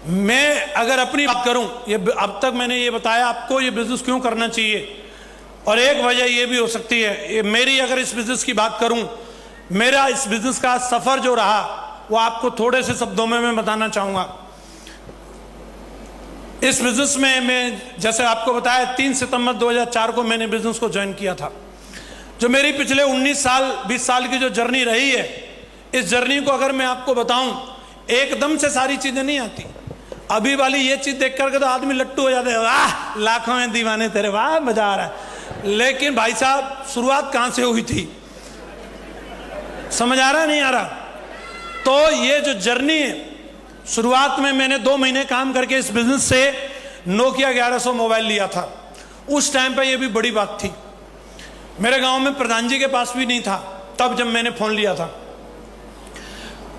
मैं अगर अपनी बात करूं, ये अब तक मैंने ये बताया आपको ये बिजनेस क्यों करना चाहिए, और एक वजह ये भी हो सकती है, ये मेरी अगर इस बिजनेस की बात करूं, मेरा इस बिजनेस का सफर जो रहा वो आपको थोड़े से शब्दों में मैं बताना चाहूंगा। इस बिजनेस में मैं जैसे आपको बताया 3 सितंबर 2004 को मैंने बिजनेस को ज्वाइन किया था। जो मेरी पिछले 19 साल 20 साल की जो जर्नी रही है, इस जर्नी को अगर मैं आपको बताऊं, एकदम से सारी चीजें नहीं आती। अभी वाली ये चीज देख करके तो आदमी लट्टू हो जाते हैं, वाह लाखों में दीवाने तेरे, वाह मजा आ रहा है। लेकिन भाई साहब शुरुआत कहां से हुई थी, समझ आ रहा नहीं आ रहा? तो ये जो जर्नी है, शुरुआत में मैंने 2 महीने काम करके इस बिजनेस से नोकिया 1100 मोबाइल लिया था। उस टाइम पे ये भी बड़ी बात थी, मेरे गांव में प्रधान जी के पास भी नहीं था तब जब मैंने फोन लिया था।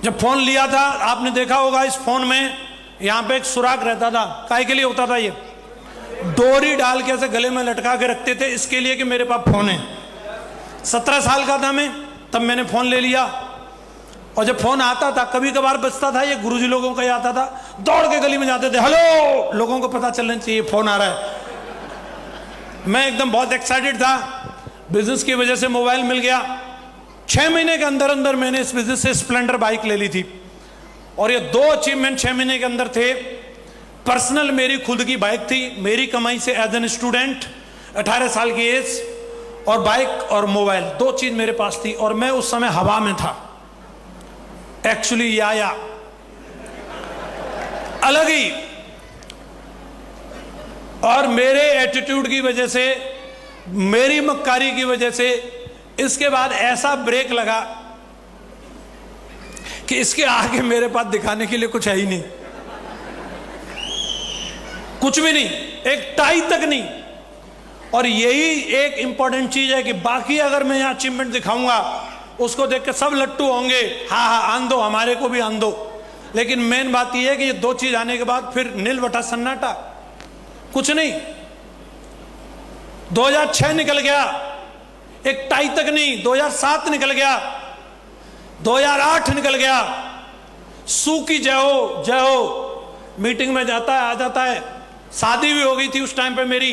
जब फोन लिया था आपने देखा होगा, इस फोन में यहां पे एक सुराख रहता था। काहे के लिए होता था? ये डोरी डाल के ऐसे गले में लटका के रखते थे, इसके लिए कि मेरे पास फोन है। 17 साल का था मैं तब मैंने फोन ले लिया, और जब फोन आता था कभी कभार बजता था, ये गुरुजी लोगों का ही आता था, दौड़ के गली में जाते थे, हेलो, लोगों को पता चलना चाहिए फोन आ रहा है। मैं एकदम बहुत एक्साइटेड था, बिजनेस की वजह से मोबाइल मिल गया। 6 महीने के अंदर अंदर मैंने इस बिजनेस से स्प्लेंडर बाइक ले ली थी, और ये 2 अचीवमेंट 6 महीने के अंदर थे। पर्सनल मेरी खुद की बाइक थी, मेरी कमाई से एज एन स्टूडेंट, 18 साल की एज, और बाइक और मोबाइल 2 चीज मेरे पास थी, और मैं उस समय हवा में था एक्चुअली, या अलग ही। और मेरे एटीट्यूड की वजह से, मेरी मक्कारी की वजह से इसके बाद ऐसा ब्रेक लगा कि इसके आगे मेरे पास दिखाने के लिए कुछ है ही नहीं, कुछ भी नहीं, एक टाई तक नहीं। और यही एक इंपॉर्टेंट चीज है कि बाकी अगर मैं यहां अचीवमेंट दिखाऊंगा, उसको देख के सब लट्टू होंगे, हाँ हाँ आन दो, हमारे को भी आन दो। लेकिन मेन बात यह है कि ये 2 चीज आने के बाद फिर नील बटा सन्नाटा, कुछ नहीं। 2006 निकल गया, एक टाई तक नहीं, 2007 निकल गया, 2008 निकल गया, सू की जय हो, मीटिंग में जाता है, आ जाता है। शादी भी हो गई थी उस टाइम पे मेरी,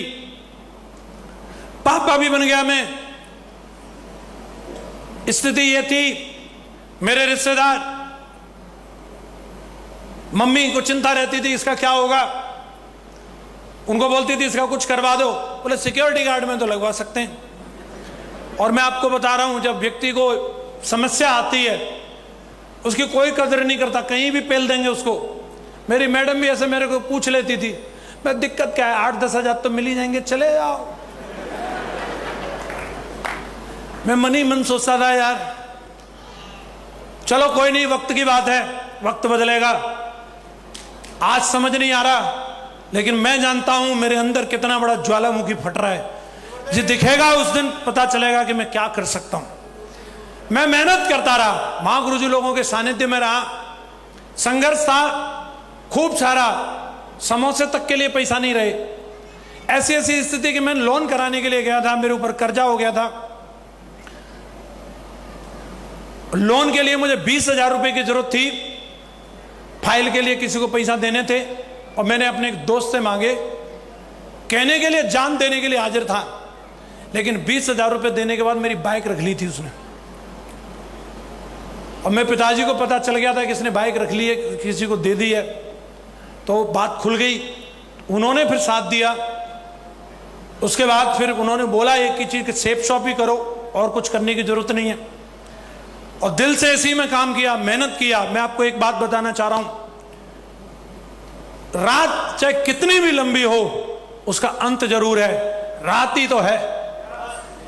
पापा भी बन गया मैं। स्थिति ये थी, मेरे रिश्तेदार, मम्मी को चिंता रहती थी इसका क्या होगा, उनको बोलती थी इसका कुछ करवा दो, बोले सिक्योरिटी गार्ड में तो लगवा सकते हैं। और मैं आपको बता रहा हूं, जब व्यक्ति को समस्या आती है उसकी कोई कदर नहीं करता, कहीं भी पेल देंगे उसको। मेरी मैडम भी ऐसे मेरे को पूछ लेती थी, मैं दिक्कत क्या है, 8-10 हजार तो मिल ही जाएंगे, चले जाओ। मैं मन ही मन सोचता था यार चलो कोई नहीं, वक्त की बात है, वक्त बदलेगा। आज समझ नहीं आ रहा, लेकिन मैं जानता हूं मेरे अंदर कितना बड़ा ज्वालामुखी फट रहा है। जो दिखेगा उस दिन पता चलेगा कि मैं क्या कर सकता हूं। मैं मेहनत करता रहा, महागुरुजी लोगों के सानिध्य में रहा, संघर्ष था खूब सारा, समोसे तक के लिए पैसा नहीं रहे। ऐसी ऐसी स्थिति कि मैं लोन कराने के लिए गया था, मेरे ऊपर कर्जा हो गया था। लोन के लिए मुझे 20,000 रुपए की जरूरत थी, फाइल के लिए किसी को पैसा देने थे, और मैंने अपने एक दोस्त से मांगे, कहने के लिए जान देने के लिए हाजिर था, लेकिन 20,000 रुपए देने के बाद मेरी बाइक रख ली थी उसने। और मैं पिताजी को पता चल गया था कि इसने बाइक रख ली है, किसी को दे दी है, तो बात खुल गई। उन्होंने फिर साथ दिया। उसके बाद फिर उन्होंने बोला एक ही चीज कि सेफ शॉप ही करो, और कुछ करने की जरूरत नहीं है। और दिल से इसी में काम किया, मेहनत किया। मैं आपको एक बात बताना चाह रहा हूं, रात चाहे कितनी भी लंबी हो उसका अंत जरूर है, रात ही तो है,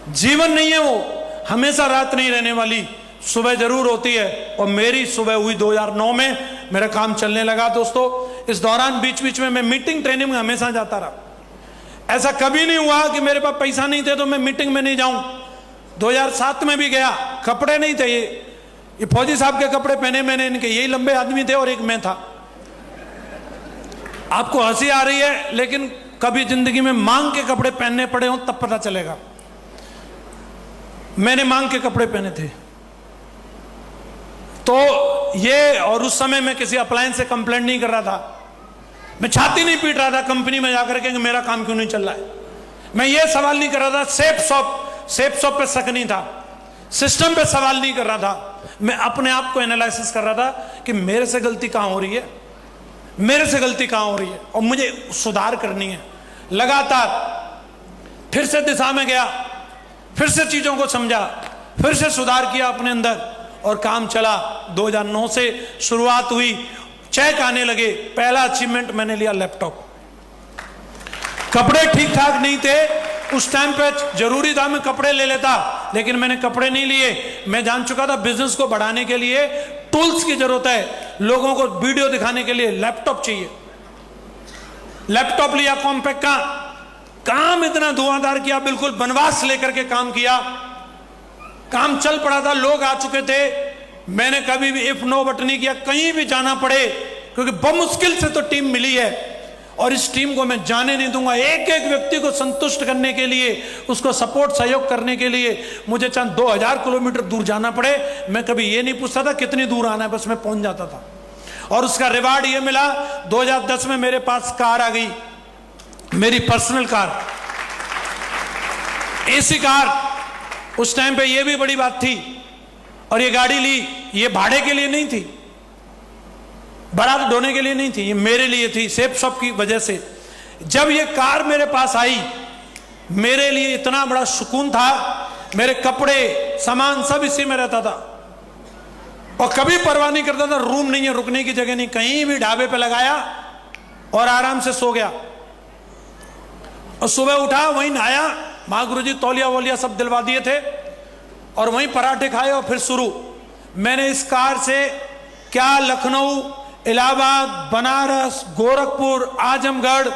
जीवन नहीं है वो, हमेशा रात नहीं रहने वाली, सुबह जरूर होती है। और मेरी सुबह हुई 2009 में, मेरा काम चलने लगा दोस्तों। इस दौरान बीच बीच में मैं मीटिंग ट्रेनिंग में हमेशा जाता रहा। ऐसा कभी नहीं हुआ कि मेरे पास पैसा नहीं थे तो मैं मीटिंग में नहीं जाऊं। 2007 में भी गया, कपड़े नहीं थे, ये फौजी साहब के कपड़े पहने मैंने, इनके यही लंबे आदमी थे और एक मैं था। आपको हंसी आ रही है, लेकिन कभी जिंदगी में मांग के कपड़े पहनने पड़े हो तब पता चलेगा। मैंने मांग के कपड़े पहने थे। तो ये, और उस समय मैं किसी अप्लायंस से कंप्लेंट नहीं कर रहा था, मैं छाती नहीं पीट रहा था कंपनी में जाकर के कि मेरा काम क्यों नहीं चल रहा है। मैं ये सवाल नहीं कर रहा था, सेफ शॉप पे शक नहीं था, सिस्टम पे सवाल नहीं कर रहा था। मैं अपने आप को एनालिसिस कर रहा था कि मेरे से गलती कहां हो रही है, मेरे से गलती कहां हो रही है और मुझे सुधार करनी है। लगातार फिर से दिशा में गया, फिर से चीजों को समझा, फिर से सुधार किया अपने अंदर और काम चला। 2009 से शुरुआत हुई, चेक आने लगे। पहला अचीवमेंट मैंने लिया लैपटॉप। कपड़े ठीक ठाक नहीं थे उस टाइम पे, जरूरी था मैं कपड़े ले लेता, लेकिन मैंने कपड़े नहीं लिए। मैं जान चुका था बिजनेस को बढ़ाने के लिए टूल्स की जरूरत है, लोगों को वीडियो दिखाने के लिए लैपटॉप चाहिए। लैपटॉप लिया कॉम्पैक्ट का, काम इतना धुआंधार किया, बिल्कुल वनवास लेकर के काम किया। काम चल पड़ा था, लोग आ चुके थे। मैंने कभी भी इफ नो बट नहीं किया, कहीं भी जाना पड़े, क्योंकि बमुश्किल से तो टीम मिली है और इस टीम को मैं जाने नहीं दूंगा। एक एक व्यक्ति को संतुष्ट करने के लिए, उसको सपोर्ट सहयोग करने के लिए मुझे चाहे 2000 किलोमीटर दूर जाना पड़े, मैं कभी ये नहीं पूछता था कितनी दूर आना है, बस मैं पहुंच जाता था। और उसका रिवार्ड ये मिला, 2010 में मेरे पास कार आ गई, मेरी पर्सनल कार, एसी कार। उस टाइम पे ये भी बड़ी बात थी। और ये गाड़ी ली, ये भाड़े के लिए नहीं थी, बारात ढोने के लिए नहीं थी, ये मेरे लिए थी, सेफ शॉप की वजह से। जब ये कार मेरे पास आई, मेरे लिए इतना बड़ा सुकून था। मेरे कपड़े सामान सब इसी में रहता था और कभी परवाह नहीं करता था, रूम नहीं है, रुकने की जगह नहीं, कहीं भी ढाबे पे लगाया और आराम से सो गया। और सुबह उठा, वहीं नहाया, माँ गुरुजी तौलिया वोलिया सब दिलवा दिए थे और वहीं पराठे खाए और फिर शुरू। मैंने इस कार से क्या लखनऊ, इलाहाबाद, बनारस, गोरखपुर, आजमगढ़,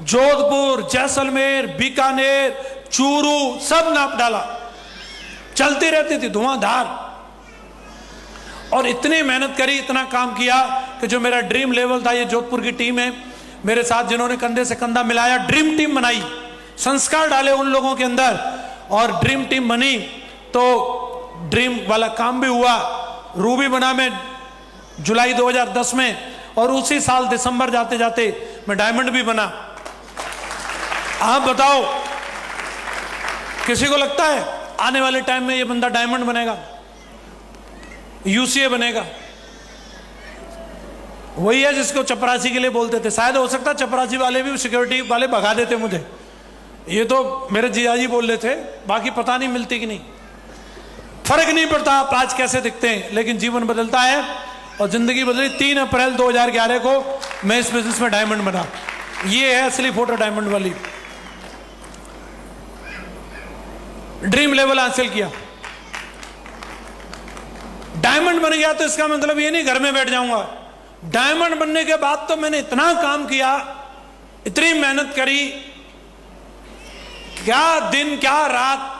जोधपुर, जैसलमेर, बीकानेर, चूरू सब नाप डाला। चलती रहती थी धुआंधार। और इतनी मेहनत करी, इतना काम किया कि जो मेरा ड्रीम लेवल था, ये जोधपुर की टीम है मेरे साथ, जिन्होंने कंधे से कंधा मिलाया, ड्रीम टीम बनाई, संस्कार डाले उन लोगों के अंदर और ड्रीम टीम बनी। तो ड्रीम वाला काम भी हुआ। रूबी बना मैं जुलाई 2010 में और उसी साल दिसंबर जाते जाते मैं डायमंड भी बना। आप बताओ, किसी को लगता है आने वाले टाइम में ये बंदा डायमंड बनेगा, यूसीए बनेगा? वही है जिसको चपरासी के लिए बोलते थे। शायद हो सकता है चपरासी वाले भी सिक्योरिटी वाले भगा देते मुझे, ये तो मेरे जियाजी बोल रहे थे, बाकी पता नहीं मिलती कि नहीं, फर्क नहीं पड़ता आप आज कैसे दिखते हैं, लेकिन जीवन बदलता है और जिंदगी बदली। 3 अप्रैल 2011 को मैं इस बिजनेस में डायमंड बना। ये है असली फोटो डायमंड वाली। ड्रीम लेवल हासिल किया, डायमंड बन गया। तो इसका मतलब ये नहीं घर में बैठ जाऊंगा। डायमंड बनने के बाद तो मैंने इतना काम किया, इतनी मेहनत करी, क्या दिन क्या रात,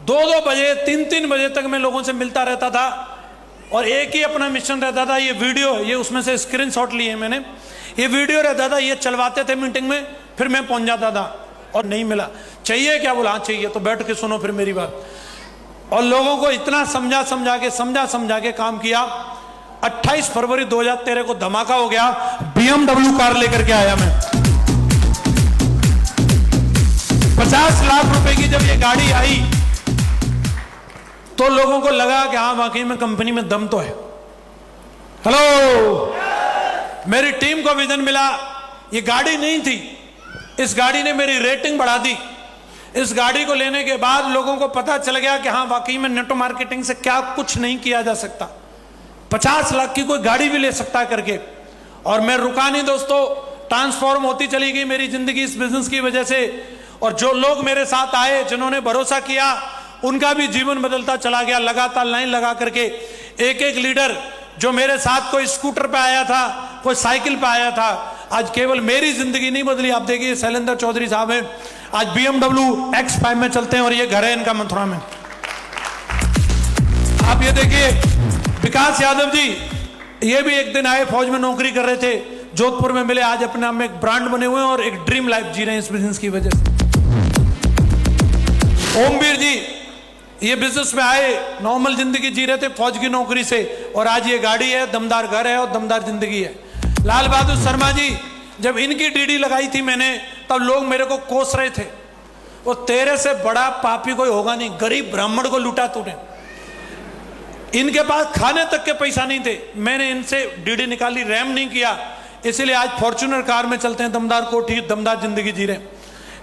2-2 बजे 3-3 बजे तक मैं लोगों से मिलता रहता था और एक ही अपना मिशन रहता था। ये वीडियो, ये उसमें से स्क्रीनशॉट लिए मैंने, ये वीडियो रहता था, ये चलवाते थे मीटिंग में, फिर मैं पहुंच जाता था। और नहीं मिला, चाहिए क्या? बोला हाँ चाहिए। तो बैठ के सुनो फिर मेरी बात। और लोगों को इतना समझा के काम किया। 28 फरवरी 2013 को धमाका हो गया, BMW कार लेकर के आया मैं। 50 लाख रुपए की जब ये गाड़ी आई तो लोगों को लगा कि हाँ वाकई में कंपनी में दम तो है। हेलो, मेरी टीम को विजन मिला। ये गाड़ी नहीं थी, इस गाड़ी ने मेरी रेटिंग बढ़ा दी। इस गाड़ी को लेने के बाद लोगों को पता चल गया कि हाँ वाकई में नेटो मार्केटिंग से क्या कुछ नहीं किया जा सकता, 50 लाख की कोई गाड़ी भी ले सकता करके। और मैं रुका नहीं दोस्तों, ट्रांसफॉर्म होती चली गई मेरी जिंदगी इस बिजनेस की वजह से। और जो लोग मेरे साथ आए, जिन्होंने भरोसा किया, उनका भी जीवन बदलता चला गया। लगातार लाइन लगा करके एक एक लीडर जो मेरे साथ कोई स्कूटर पे आया था, कोई साइकिल पे आया था, आज केवल मेरी जिंदगी नहीं बदली। आप देखिए शैलेंद्र चौधरी साहब हैं, आज BMW X5 में चलते हैं और ये घर है इनका मथुरा में। आप ये देखिए विकास यादव जी, ये भी एक दिन आए, फौज में नौकरी कर रहे थे, जोधपुर में मिले, आज अपने आप में एक ब्रांड बने हुए हैं और एक ड्रीम लाइफ जी रहे हैं इस बिजनेस की वजह से। ओमवीर जी, ये बिजनेस में आए, नॉर्मल जिंदगी जी रहे थे फौज की नौकरी से, और आज ये गाड़ी है, दमदार घर है और दमदार जिंदगी है। लाल बहादुर शर्मा जी, जब इनकी डीडी लगाई थी मैंने, तब लोग मेरे को कोस रहे थे, वो तेरे से बड़ा पापी कोई होगा नहीं, गरीब ब्राह्मण को लूटा तूने। इनके पास खाने तक के पैसा नहीं थे, मैंने इनसे डीडी निकाली, रैम नहीं किया, इसीलिए आज फॉर्च्यूनर कार में चलते हैं, दमदार कोठी, दमदार जिंदगी जी रहे।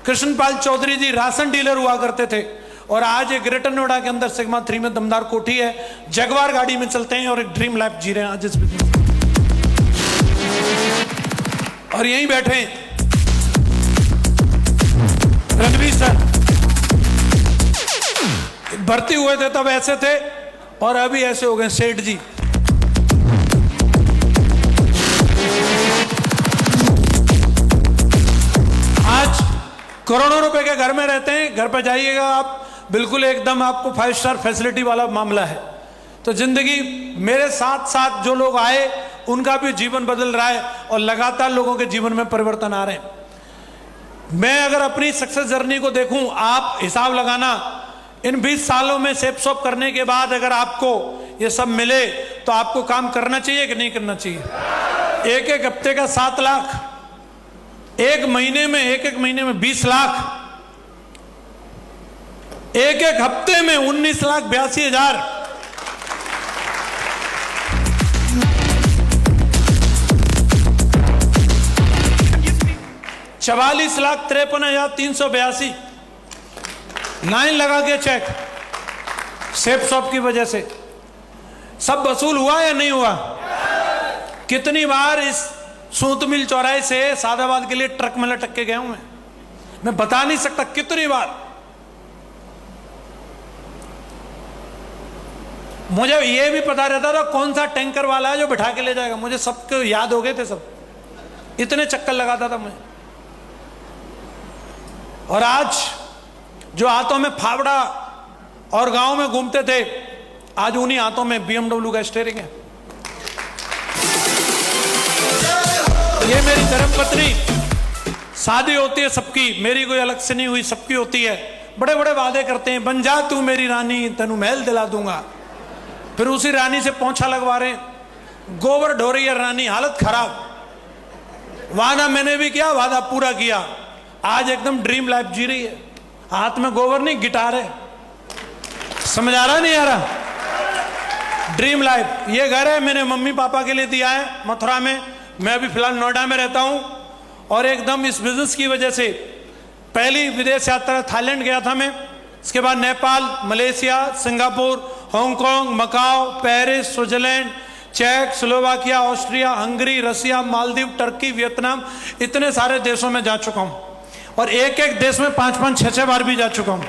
कृष्णपाल चौधरी जी राशन डीलर हुआ करते थे और आज एक ग्रेटर नोएडा के अंदर सिग्मा 3 में दमदार कोठी है, जगवार गाड़ी में चलते हैं और एक ड्रीम लाइफ जी रहे हैं आज इस बिजनेस। और यहीं बैठे हैं रणवीर सर, भर्ती हुए थे तब ऐसे थे और अभी ऐसे हो गए सेठ जी। आज करोड़ों रुपए के घर में रहते हैं, घर पे जाइएगा आप, बिल्कुल एकदम आपको 5 स्टार फैसिलिटी वाला मामला है। तो जिंदगी मेरे साथ साथ जो लोग आए उनका भी जीवन बदल रहा है और लगातार लोगों के जीवन में परिवर्तन आ रहे हैं। मैं अगर अपनी सक्सेस जर्नी को देखूं, आप हिसाब लगाना, इन 20 सालों में सेप सॉप करने के बाद अगर आपको ये सब मिले तो आपको काम करना चाहिए कि नहीं करना चाहिए। एक एक हफ्ते का 7 लाख, एक एक महीने में 20 लाख, एक एक हफ्ते में 19,82,000, 44,53,382 लाइन लगा के चेक सेप शॉप की वजह से सब वसूल हुआ या नहीं हुआ। कितनी बार इस सूत मिल चौराहे से सादाबाद के लिए ट्रक में लटक के गया हूं मैं बता नहीं सकता कितनी बार। मुझे यह भी पता रहता था कौन सा टैंकर वाला है जो बिठा के ले जाएगा, मुझे सबके याद हो गए थे, सब इतने चक्कर लगाता था मुझे। और आज जो हाथों में फावड़ा और गांव में घूमते थे, आज उन्हीं हाथों में BMW का स्टीयरिंग है। ये मेरी धर्मपत्नी, शादी होती है सबकी, मेरी कोई अलग से नहीं हुई, सबकी होती है। बड़े बड़े वादे करते हैं, बन जा तू मेरी रानी तेनू महल दिला दूंगा, फिर उसी रानी से पोंछा लगवा रहे, गोबर ढो रही है रानी, हालत खराब। वादा मैंने भी किया, वादा पूरा किया, आज एकदम ड्रीम लाइफ जी रही है। हाथ में गोबर नहीं, गिटार है। समझ आ रहा नहीं आ रहा? Dream life. ये घर है मैंने मम्मी पापा के लिए दिया है मथुरा में, मैं अभी फिलहाल नोएडा में रहता हूं। और एकदम इस बिजनेस की वजह से पहली विदेश यात्रा थाईलैंड गया था मैं, इसके बाद Nepal, Malaysia, Singapore, Hong Kong, Macau, Paris, Switzerland, चेक, Slovakia, Austria, Hungary, Russia, Maldives, Turkey, Vietnam, इतने सारे देशों में जा चुका हूं और एक एक देश में 5-5, 6-6 बार भी जा चुका हूं।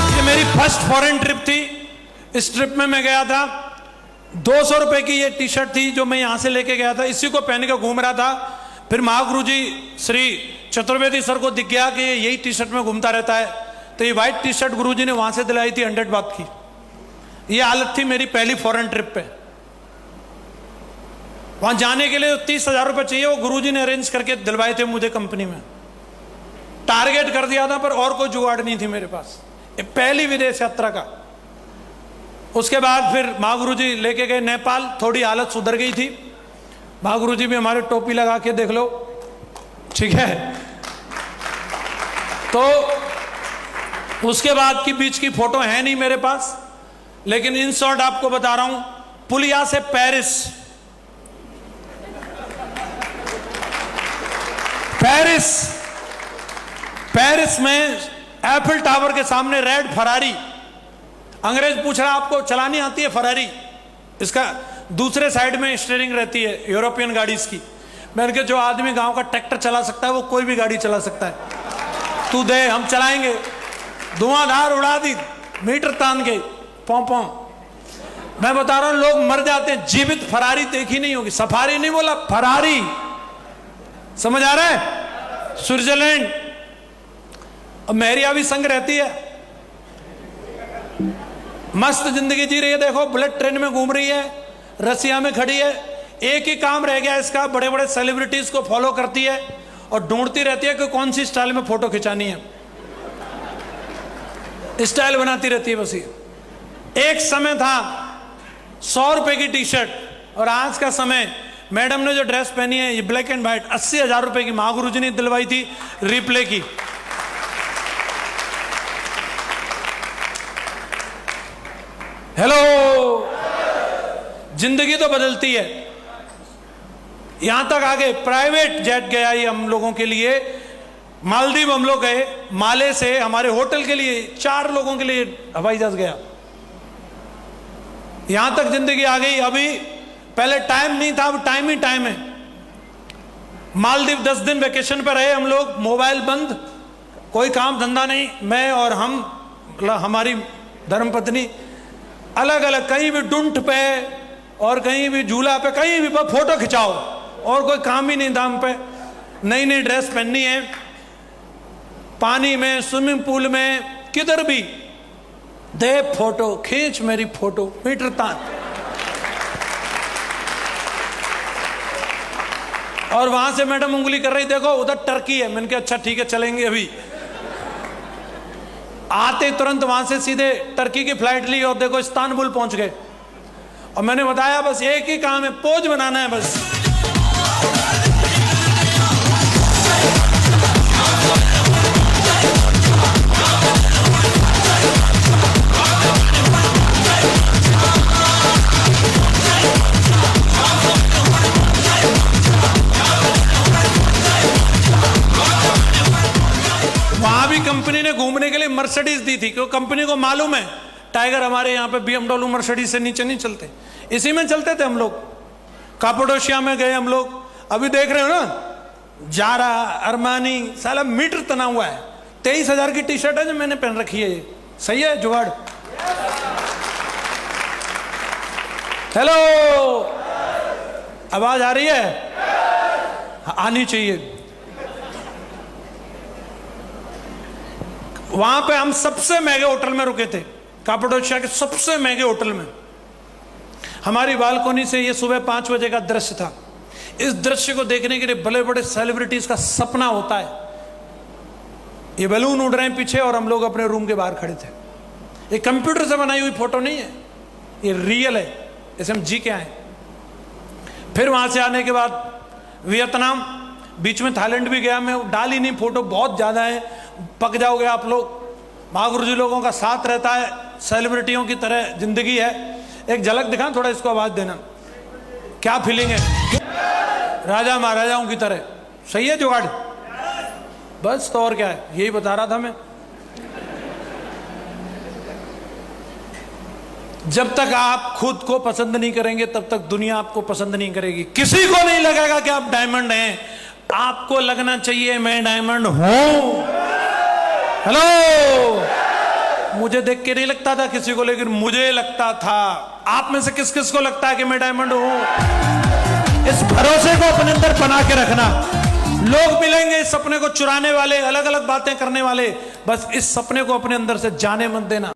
ये मेरी फर्स्ट फॉरेन ट्रिप थी। इस ट्रिप में मैं गया था, 200 रुपए की ये टी शर्ट थी जो मैं यहां से लेके गया था, इसी को पहन के घूम रहा था। फिर महागुरु जी श्री चतुर्वेदी सर को दिख गया कि ये यही टी शर्ट में घूमता रहता है, तो ये व्हाइट टी शर्ट गुरु जी ने वहां से दिलाई थी 100 बात की। ये हालत थी मेरी पहली फॉरेन ट्रिप पे। वहां जाने के लिए 30,000 रुपए चाहिए, वो गुरुजी ने अरेंज करके दिलवाए थे मुझे कंपनी में। टारगेट कर दिया था पर और कोई जुगाड़ नहीं थी मेरे पास, ये पहली विदेश यात्रा का। उसके बाद फिर महागुरु जी लेके गए नेपाल, थोड़ी हालत सुधर गई थी। महागुरु जी भी हमारे टोपी लगा के देख लो, ठीक है। तो उसके बाद की बीच की फोटो है नहीं मेरे पास, लेकिन इन शॉर्ट आपको बता रहा हूं। पुलिया से पेरिस, पेरिस में एफिल टावर के सामने रेड फरारी, अंग्रेज पूछ रहा आपको चलानी आती है फरारी, इसका दूसरे साइड में स्टीयरिंग रहती है यूरोपियन गाड़ीज की। मैंने कहा जो आदमी गांव का ट्रैक्टर चला सकता है वो कोई भी गाड़ी चला सकता है, तू दे हम चलाएंगे। धुआंधार उड़ा दी, मीटर तान के पौ पौ। मैं बता रहा हूं लोग मर जाते हैं, जीवित फरारी देखी नहीं होगी, सफारी नहीं बोला, फरारी। समझ आ रहा है? स्विट्जरलैंड, अब मेहरिया भी संग रहती है, मस्त जिंदगी जी रही है, देखो बुलेट ट्रेन में घूम रही है, रसिया में खड़ी है। एक ही काम रह गया इसका, बड़े बड़े सेलिब्रिटीज को फॉलो करती है और ढूंढती रहती है कि कौन सी स्टाइल में फोटो खिंचानी है, स्टाइल बनाती रहती है बस। ये एक समय था 100 रुपए की टी शर्ट और आज का समय, मैडम ने जो ड्रेस पहनी है ये ब्लैक एंड व्हाइट, 80,000 रुपए की महागुरु जी ने दिलवाई थी रिप्ले की। हेलो, जिंदगी तो बदलती है। यहां तक आगे प्राइवेट जेट गया ये हम लोगों के लिए। मालदीव हम लोग गए, माले से हमारे होटल के लिए 4 लोगों के लिए हवाई जहाज गया। यहां तक जिंदगी आ गई। अभी पहले टाइम नहीं था, अब टाइम ही टाइम है। मालदीव 10 दिन वेकेशन पर रहे हम लोग, मोबाइल बंद, कोई काम धंधा नहीं। मैं और हमारी धर्मपत्नी अलग अलग, कहीं भी डुंट पे और कहीं भी झूला पे, कहीं भी फोटो खिंचाओ, और कोई काम ही नहीं दाम पे। नई नई ड्रेस पहननी है, पानी में, स्विमिंग पूल में, किधर भी दे फोटो खींच, मेरी फोटो मीटर तान। और वहां से मैडम उंगली कर रही, देखो उधर टर्की है। मैंने कहा अच्छा ठीक है, चलेंगे। अभी आते तुरंत वहां से सीधे टर्की की फ्लाइट ली और देखो इस्तांबुल पहुंच गए। और मैंने बताया बस एक ही काम है, पोज बनाना है बस। वहां भी कंपनी ने घूमने के लिए मर्सिडीज दी थी, क्योंकि कंपनी को मालूम है टाइगर हमारे यहाँ पे BMW मर्सिडीज से नीचे नहीं चलते। इसी में चलते थे हम लोग। कापोडोशिया में गए हम लोग, अभी देख रहे हो ना, जारा, अरमानी, साला मीटर तना हुआ है। 23,000 की टी शर्ट है जो मैंने पहन रखी है। सही है जुगाड़? हेलो, आवाज आ रही है? आनी चाहिए। वहां पे हम सबसे महंगे होटल में रुके थे, कापाडोशिया के सबसे महंगे होटल में। हमारी बालकोनी से ये सुबह 5 बजे का दृश्य था। इस दृश्य को देखने के लिए बड़े बड़े सेलिब्रिटीज का सपना होता है। ये बैलून उड़ रहे हैं पीछे और हम लोग अपने रूम के बाहर खड़े थे। ये कंप्यूटर से बनाई हुई फोटो नहीं है, ये रियल है, इसे हम जी के आए। फिर वहां से आने के बाद वियतनाम, बीच में थाईलैंड भी गया। मैं डाली नहीं फोटो, बहुत ज्यादा है, पक जाओगे आप लोग। महागुरु जी लोगों का साथ रहता है, सेलिब्रिटियों की तरह जिंदगी है। एक झलक दिखा, थोड़ा इसको आवाज देना, क्या फीलिंग है, राजा महाराजाओं की तरह। सही है जुगाड़? बस तो और क्या है, यही बता रहा था मैं। जब तक आप खुद को पसंद नहीं करेंगे तब तक दुनिया आपको पसंद नहीं करेगी। किसी को नहीं लगेगा कि आप डायमंड हैं, आपको लगना चाहिए मैं डायमंड हूं। हेलो, मुझे देख के नहीं लगता था किसी को, लेकिन मुझे लगता था। आप में से किस किस को लगता है कि मैं डायमंड हूं? इस भरोसे को अपने अंदर बना के रखना। लोग मिलेंगे इस सपने को चुराने वाले, अलग अलग बातें करने वाले, बस इस सपने को अपने अंदर से जाने मत देना।